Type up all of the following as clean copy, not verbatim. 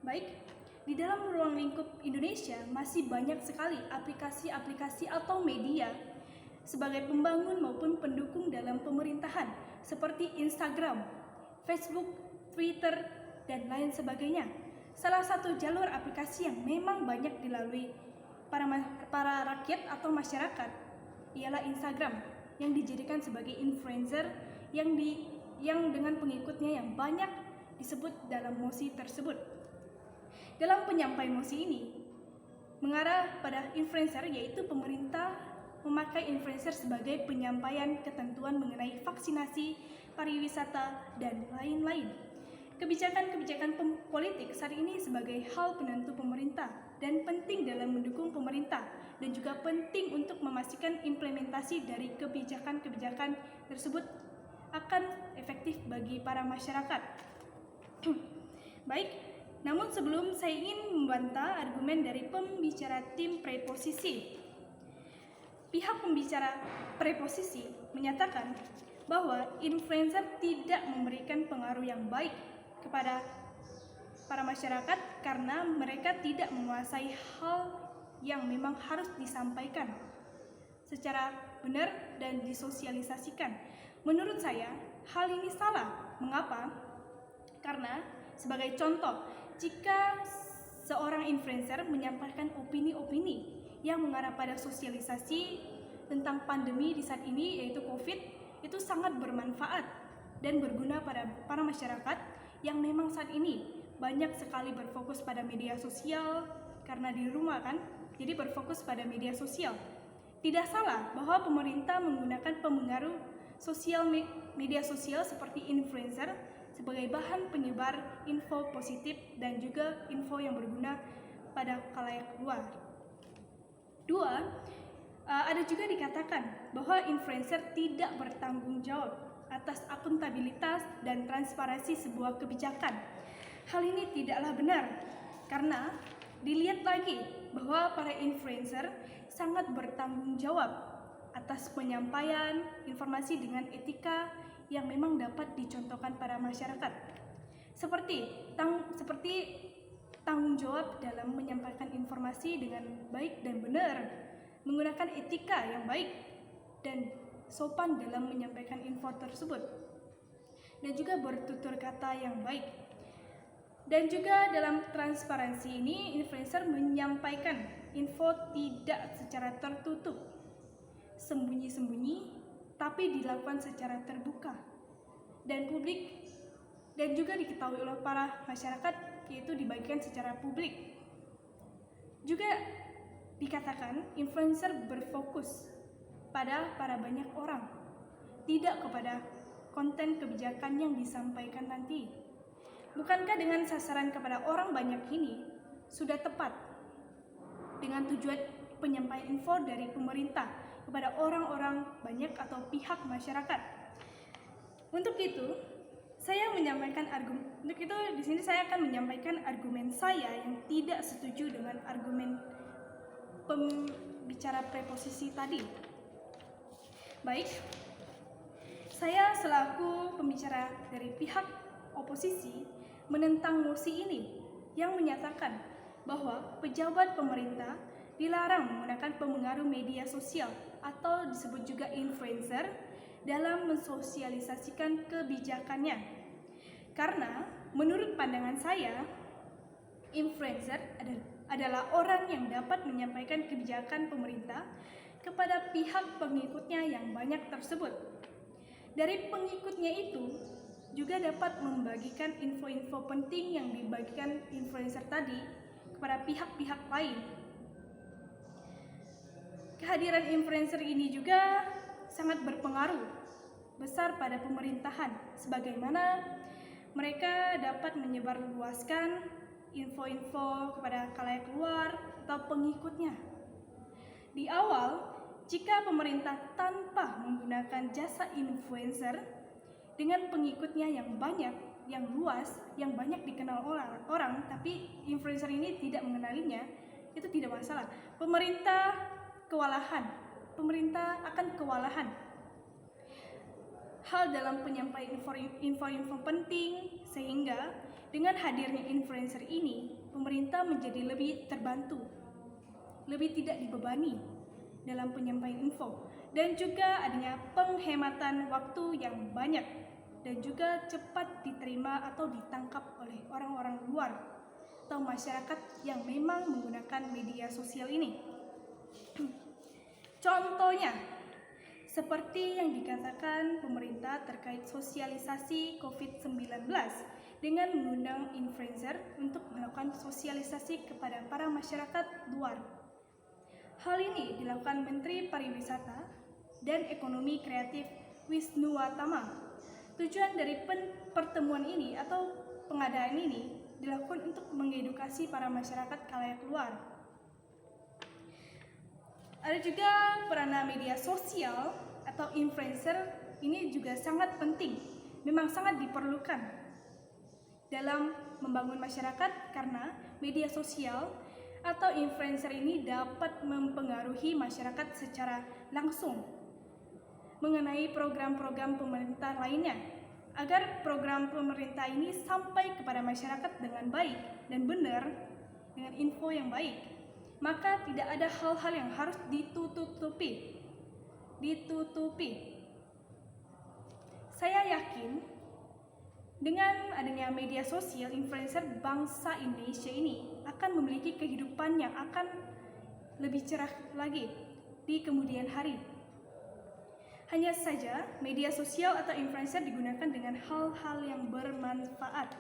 Baik, di dalam ruang lingkup Indonesia masih banyak sekali aplikasi-aplikasi atau media sebagai pembangun maupun pendukung dalam pemerintahan seperti Instagram, Facebook, Twitter, dan lain sebagainya. Salah satu jalur aplikasi yang memang banyak dilalui para rakyat atau masyarakat ialah Instagram, yang dijadikan sebagai influencer yang dengan pengikutnya yang banyak disebut dalam mosi tersebut. Dalam penyampaian mosi ini mengarah pada influencer, yaitu pemerintah memakai influencer sebagai penyampaian ketentuan mengenai vaksinasi, pariwisata, dan lain-lain. Kebijakan-kebijakan politik saat ini sebagai hal penentu pemerintah dan penting dalam mendukung pemerintah, dan juga penting untuk memastikan implementasi dari kebijakan-kebijakan tersebut akan efektif bagi para masyarakat. Baik, namun sebelum saya ingin membantah argumen dari pembicara tim preposisi. Pihak pembicara preposisi menyatakan bahwa influencer tidak memberikan pengaruh yang baik kepada para masyarakat karena mereka tidak menguasai hal yang memang harus disampaikan secara benar dan disosialisasikan. Menurut saya, hal ini salah. Mengapa? Karena sebagai contoh, jika seorang influencer menyampaikan opini-opini yang mengarah pada sosialisasi tentang pandemi di saat ini, yaitu COVID, itu sangat bermanfaat dan berguna pada para masyarakat yang memang saat ini banyak sekali berfokus pada media sosial karena di rumah kan, jadi berfokus pada media sosial. Tidak salah bahwa pemerintah menggunakan pengaruh media sosial seperti influencer sebagai bahan penyebar info positif dan juga info yang berguna pada khalayak luas. Dua, ada juga dikatakan bahwa influencer tidak bertanggung jawab atas akuntabilitas dan transparansi sebuah kebijakan. Hal ini tidaklah benar, karena dilihat lagi bahwa para influencer sangat bertanggung jawab atas penyampaian informasi dengan etika yang memang dapat dicontohkan pada masyarakat. Seperti tanggung jawab dalam menyampaikan informasi dengan baik dan benar, menggunakan etika yang baik dan sopan dalam menyampaikan info tersebut, dan juga bertutur kata yang baik. Dan juga dalam transparansi ini, influencer menyampaikan info tidak secara tertutup, sembunyi-sembunyi, tapi dilakukan secara terbuka dan publik, dan juga diketahui oleh para masyarakat, yaitu dibagikan secara publik. Juga dikatakan influencer berfokus pada banyak orang, tidak kepada konten kebijakan yang disampaikan nanti. Bukankah dengan sasaran kepada orang banyak ini sudah tepat dengan tujuan penyampaian info dari pemerintah kepada orang-orang banyak atau pihak masyarakat? Untuk itu di sini saya akan menyampaikan argumen saya yang tidak setuju dengan argumen pembicara preposisi tadi. Baik, saya selaku pembicara dari pihak oposisi menentang mosi ini yang menyatakan bahwa pejabat pemerintah dilarang menggunakan pengaruh media sosial atau disebut juga influencer dalam mensosialisasikan kebijakannya. Karena menurut pandangan saya, influencer adalah orang yang dapat menyampaikan kebijakan pemerintah kepada pihak pengikutnya yang banyak tersebut. Dari pengikutnya itu juga dapat membagikan info-info penting yang dibagikan influencer tadi kepada pihak-pihak lain. Kehadiran influencer ini juga sangat berpengaruh besar pada pemerintahan, sebagaimana mereka dapat menyebarluaskan info-info kepada khalayak luar atau pengikutnya. Di awal, jika pemerintah tanpa menggunakan jasa influencer dengan pengikutnya yang banyak, yang luas, yang banyak dikenal orang, tapi influencer ini tidak mengenalinya, itu tidak masalah. Pemerintah akan kewalahan hal dalam penyampaian info-info penting, sehingga dengan hadirnya influencer ini pemerintah menjadi lebih terbantu, lebih tidak dibebani dalam penyampaian info, dan juga adanya penghematan waktu yang banyak dan juga cepat diterima atau ditangkap oleh orang-orang luar atau masyarakat yang memang menggunakan media sosial ini. Contohnya, seperti yang dikatakan pemerintah terkait sosialisasi COVID-19 dengan mengundang influencer untuk melakukan sosialisasi kepada para masyarakat luar. Hal ini dilakukan Menteri Pariwisata dan Ekonomi Kreatif Wisnuwatama. Tujuan dari pertemuan ini atau pengadaan ini dilakukan untuk mengedukasi para masyarakat khalayak luar. Ada juga peranan media sosial atau influencer ini juga sangat penting, memang sangat diperlukan dalam membangun masyarakat karena media sosial atau influencer ini dapat mempengaruhi masyarakat secara langsung mengenai program-program pemerintah lainnya agar program pemerintah ini sampai kepada masyarakat dengan baik dan benar dengan info yang baik. Maka tidak ada hal-hal yang harus ditutupi. Saya yakin dengan adanya media sosial, influencer bangsa Indonesia ini akan memiliki kehidupan yang akan lebih cerah lagi di kemudian hari. Hanya saja media sosial atau influencer digunakan dengan hal-hal yang bermanfaat.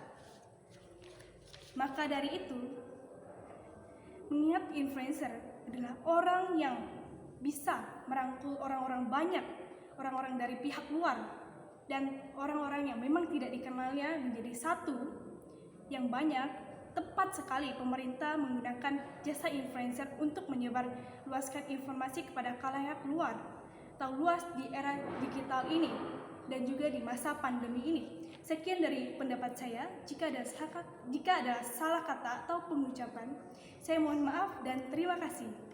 Maka dari itu, mengingat influencer adalah orang yang bisa merangkul orang-orang banyak, orang-orang dari pihak luar, dan orang-orang yang memang tidak dikenalnya menjadi satu yang banyak, tepat sekali pemerintah menggunakan jasa influencer untuk menyebarluaskan informasi kepada khalayak luar atau luas di era digital ini dan juga di masa pandemi ini. Sekian dari pendapat saya. Jika ada salah kata atau pengucapan, saya mohon maaf dan terima kasih.